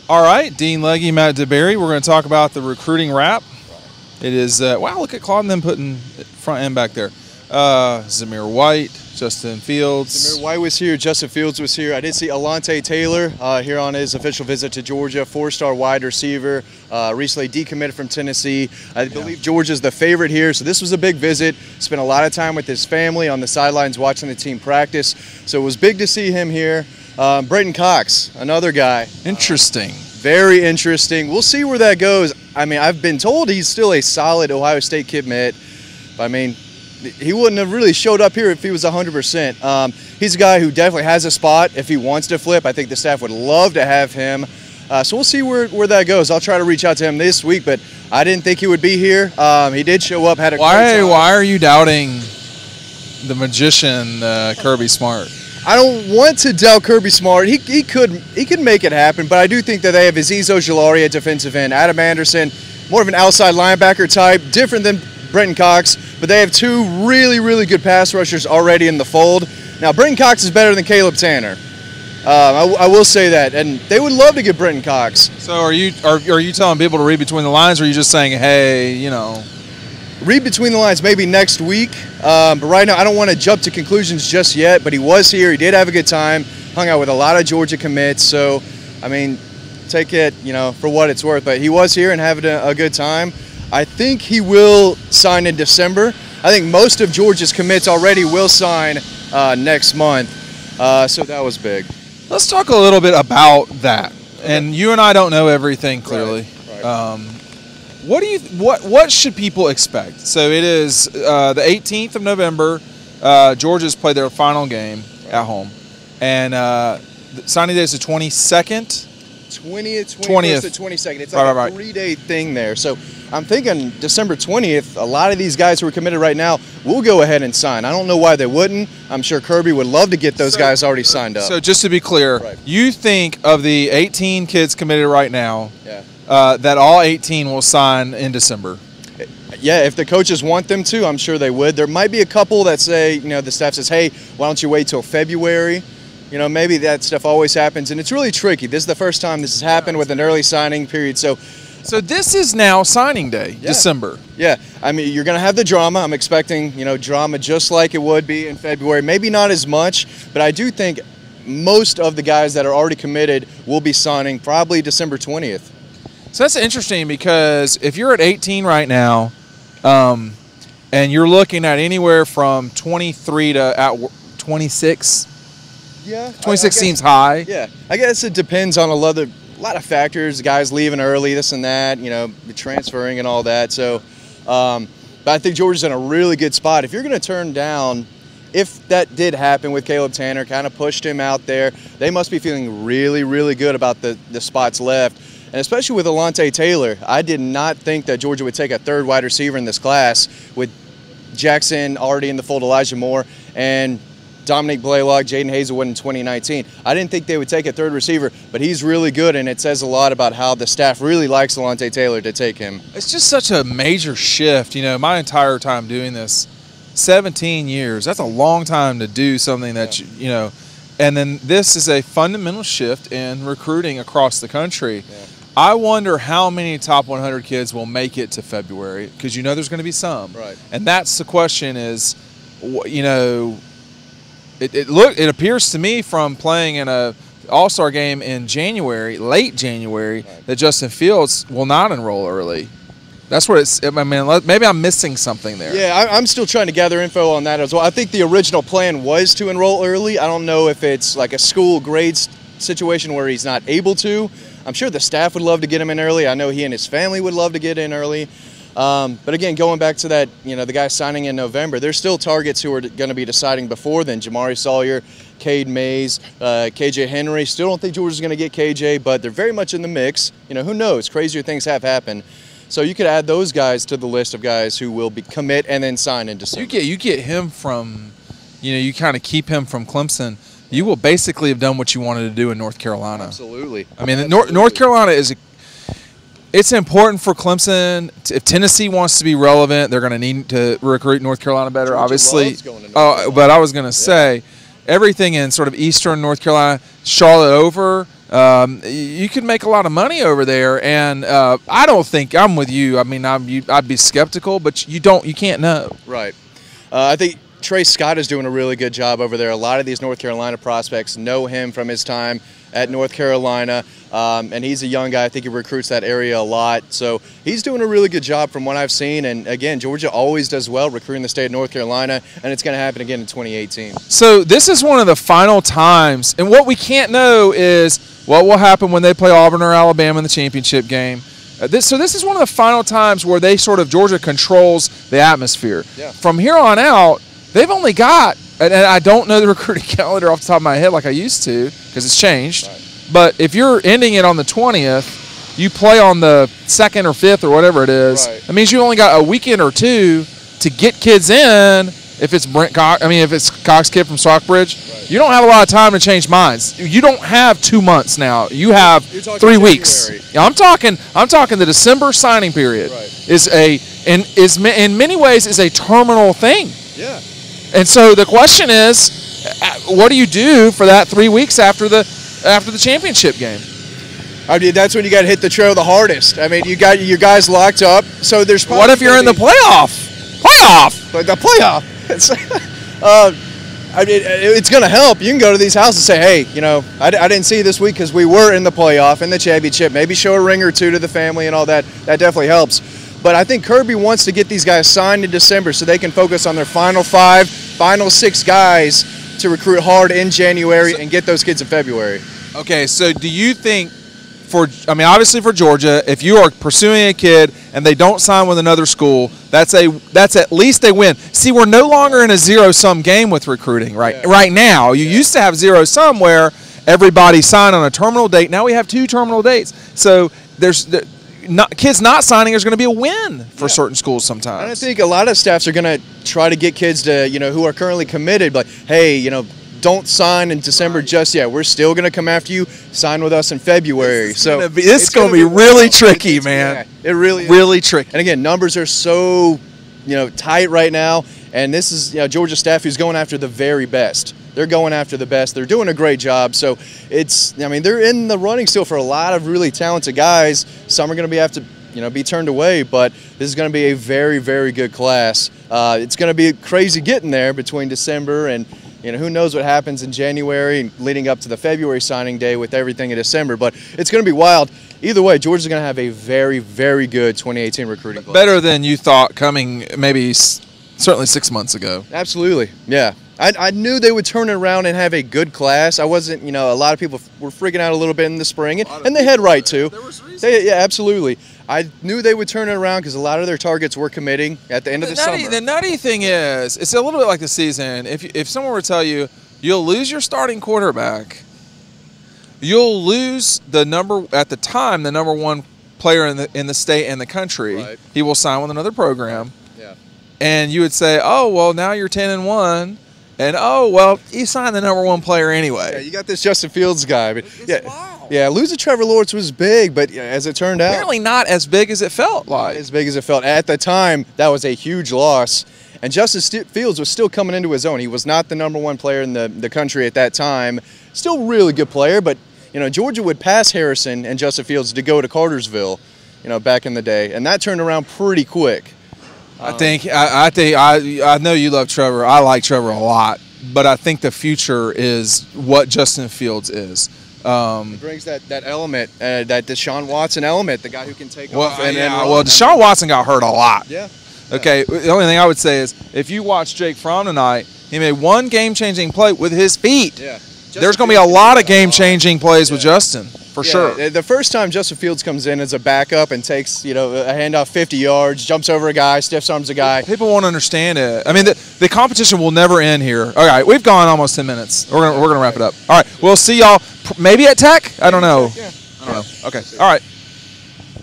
All right, Dean Legge, Matt DeBary. We're going to talk about the recruiting wrap. It is, wow, look at Claude and them putting front end back there. Zamir White, Justin Fields. Zamir White was here. Justin Fields was here. I did see Alontae Taylor here on his official visit to Georgia, four-star wide receiver, recently decommitted from Tennessee. I believe Georgia's the favorite here, so this was a big visit. Spent a lot of time with his family on the sidelines watching the team practice, so it was big to see him here. Brayton Cox, another guy. Interesting. Very interesting. We'll see where that goes. I mean, I've been told he's still a solid Ohio State commit. But I mean, he wouldn't have really showed up here if he was 100%. He's a guy who definitely has a spot if he wants to flip. I think the staff would love to have him. So we'll see where that goes. I'll try to reach out to him this week, but I didn't think he would be here. He did show up, had a great time. Why are you doubting the magician Kirby Smart? I don't want to doubt Kirby Smart. He could make it happen, but I do think that they have Azeez Ojulari at defensive end, Adam Anderson, more of an outside linebacker type, different than Brayton Cox, but they have two really, really good pass rushers already in the fold. Now, Brayton Cox is better than Caleb Tanner. I will say that, and they would love to get Brayton Cox. So are you telling people to read between the lines, or are you just saying, hey, you know? Read between the lines maybe next week, but right now I don't want to jump to conclusions just yet, but he was here. He did have a good time, hung out with a lot of Georgia commits, so, I mean, take it, you know, for what it's worth, but he was here and having a good time. I think he will sign in December. I think most of Georgia's commits already will sign next month, so that was big. Let's talk a little bit about that, and you and I don't know everything clearly. Right. What should people expect? So it is the 18th of November. Georgia's played their final game at home, and the signing day is the 22nd. 20th to 22nd. It's like a 3-day thing there. So I'm thinking December 20th, a lot of these guys who are committed right now will go ahead and sign. I don't know why they wouldn't. I'm sure Kirby would love to get those guys already signed up. So just to be clear, you think of the 18 kids committed right now, that all 18 will sign in December? Yeah, if the coaches want them to, I'm sure they would. There might be a couple that say, you know, the staff says, hey, why don't you wait till February? You know, maybe that stuff always happens, and it's really tricky. This is the first time this has happened with an early signing period. So this is now signing day, December. Yeah, I mean, you're going to have the drama. I'm expecting, you know, drama just like it would be in February. Maybe not as much, but I do think most of the guys that are already committed will be signing probably December 20th. So that's interesting because if you're at 18 right now, and you're looking at anywhere from 23 to 26. Yeah, 26 seems high. Yeah, I guess it depends on a lot of factors. Guys leaving early, this and that, you know, transferring and all that. So, but I think Georgia's in a really good spot. If you're going to turn down, if that did happen with Caleb Tanner, kind of pushed him out there, they must be feeling really, really good about the spots left. And especially with Alontae Taylor, I did not think that Georgia would take a third wide receiver in this class with Jackson already in the fold, Elijah Moore, and Dominique Blaylock, Jaden Hazelwood in 2019. I didn't think they would take a third receiver, but he's really good, and it says a lot about how the staff really likes Alontae Taylor to take him. It's just such a major shift. You know, my entire time doing this, 17 years, that's a long time to do something that, you know, and then this is a fundamental shift in recruiting across the country. Yeah. I wonder how many top 100 kids will make it to February, because you know there's going to be some. Right. And that's the question is, you know, it appears to me from playing in a All-Star game in January, late January, that Justin Fields will not enroll early. That's what it's. I mean, maybe I'm missing something there. Yeah, I'm still trying to gather info on that as well. I think the original plan was to enroll early. I don't know if it's like a school grades situation where he's not able to. I'm sure the staff would love to get him in early. I know he and his family would love to get in early. But again, going back to that, you know, the guy signing in November, there's still targets who are going to be deciding before then. Jamari Sawyer, Cade Mays, KJ Henry. Still don't think Georgia's going to get KJ, but they're very much in the mix. You know, who knows? Crazier things have happened. So you could add those guys to the list of guys who will commit and then sign in December. You get him from, you know, you kind of keep him from Clemson. You will basically have done what you wanted to do in North Carolina. Absolutely. I mean, North Carolina is it's important for Clemson. If Tennessee wants to be relevant, they're going to need to recruit North Carolina better, Georgia obviously. loves going to North Carolina. But I was going to say everything in sort of eastern North Carolina, Charlotte over, you could make a lot of money over there. And I don't think I'm with you. I mean, I'd be skeptical, but you can't know. Right. I think Trey Scott is doing a really good job over there. A lot of these North Carolina prospects know him from his time at North Carolina, and he's a young guy. I think he recruits that area a lot. So he's doing a really good job from what I've seen. And again, Georgia always does well recruiting the state of North Carolina, and it's going to happen again in 2018. So this is one of the final times, and what we can't know is what will happen when they play Auburn or Alabama in the championship game. So this is one of the final times where Georgia controls the atmosphere. Yeah. From here on out, they've only got, and I don't know the recruiting calendar off the top of my head like I used to because it's changed. Right. But if you're ending it on the 20th, you play on the 2nd or 5th or whatever it is. Right. That means you only got a weekend or two to get kids in. If it's if it's Cox kid from Stockbridge, right. You don't have a lot of time to change minds. You don't have 2 months now. You have 3 weeks. Yeah, I'm talking the December signing period. Right. Is in many ways is a terminal thing. Yeah. And so the question is, what do you do for that 3 weeks after the championship game? I mean, that's when you got to hit the trail the hardest. I mean, you got your guys locked up. So there's what if you're in the playoff? Like the playoff. I mean, it's going to help. You can go to these houses and say, hey, you know, I didn't see you this week because we were in the playoff, in the championship. Maybe show a ring or two to the family and all that. That definitely helps. But I think Kirby wants to get these guys signed in December so they can focus on their final 5, final 6 guys to recruit hard in January and get those kids in February. Okay, so do you think obviously for Georgia, if you are pursuing a kid and they don't sign with another school, that's at least a win. See, we're no longer in a zero-sum game with recruiting right now. You used to have zero-sum where everybody signed on a terminal date. Now we have 2 terminal dates. So kids not signing is going to be a win for certain schools sometimes. And I think a lot of staffs are going to try to get kids to, who are currently committed, but hey, don't sign in December just yet. We're still going to come after you. Sign with us in February. This is going to be really tricky, man. Yeah, it really is. Really tricky. And again, numbers are so, tight right now. And this is Georgia staff who's going after the very best. They're going after the best. They're doing a great job. So they're in the running still for a lot of really talented guys. Some are going to have to be turned away, but this is going to be a very, very good class. It's going to be crazy getting there between December and who knows what happens in January and leading up to the February signing day with everything in December. But it's going to be wild. Either way, Georgia's going to have a very, very good 2018 recruiting class. Better than you thought coming certainly 6 months ago. Absolutely, yeah. I knew they would turn it around and have a good class. I wasn't, a lot of people were freaking out a little bit in the spring, and they had right to. There was reason. Yeah, absolutely. I knew they would turn it around because a lot of their targets were committing at the end of the summer. The nutty thing is, it's a little bit like the season. If someone were to tell you, you'll lose your starting quarterback, you'll lose the number 1 player in the state and the country. Right. He will sign with another program. Yeah. And you would say, oh, well, now you're 10-1. And, oh, well, he signed the number 1 player anyway. Yeah, you got this Justin Fields guy. But wild. Yeah, losing Trevor Lawrence was big, but as it turned out. Apparently not as big as it felt like. Not as big as it felt. At the time, that was a huge loss. And Justin Fields was still coming into his own. He was not the number 1 player in the country at that time. Still really good player, but, Georgia would pass Harrison and Justin Fields to go to Cartersville, back in the day. And that turned around pretty quick. I know you love Trevor. I like Trevor a lot, but I think the future is what Justin Fields is. It brings that element, that Deshaun Watson element, the guy who can take off. Deshaun Watson got hurt a lot. Yeah. Okay. The only thing I would say is if you watch Jake Fromm tonight, he made 1 game-changing play with his feet. Yeah. There's going to be a lot of game-changing plays with Justin. For sure. The first time Justin Fields comes in as a backup and takes, a handoff 50 yards, jumps over a guy, stiff arms a guy. People won't understand it. I mean, the competition will never end here. All right, we've gone almost 10 minutes. We're gonna wrap it up. All right, we'll see y'all maybe at Tech. I don't know. Yeah. I don't know. Okay. All right.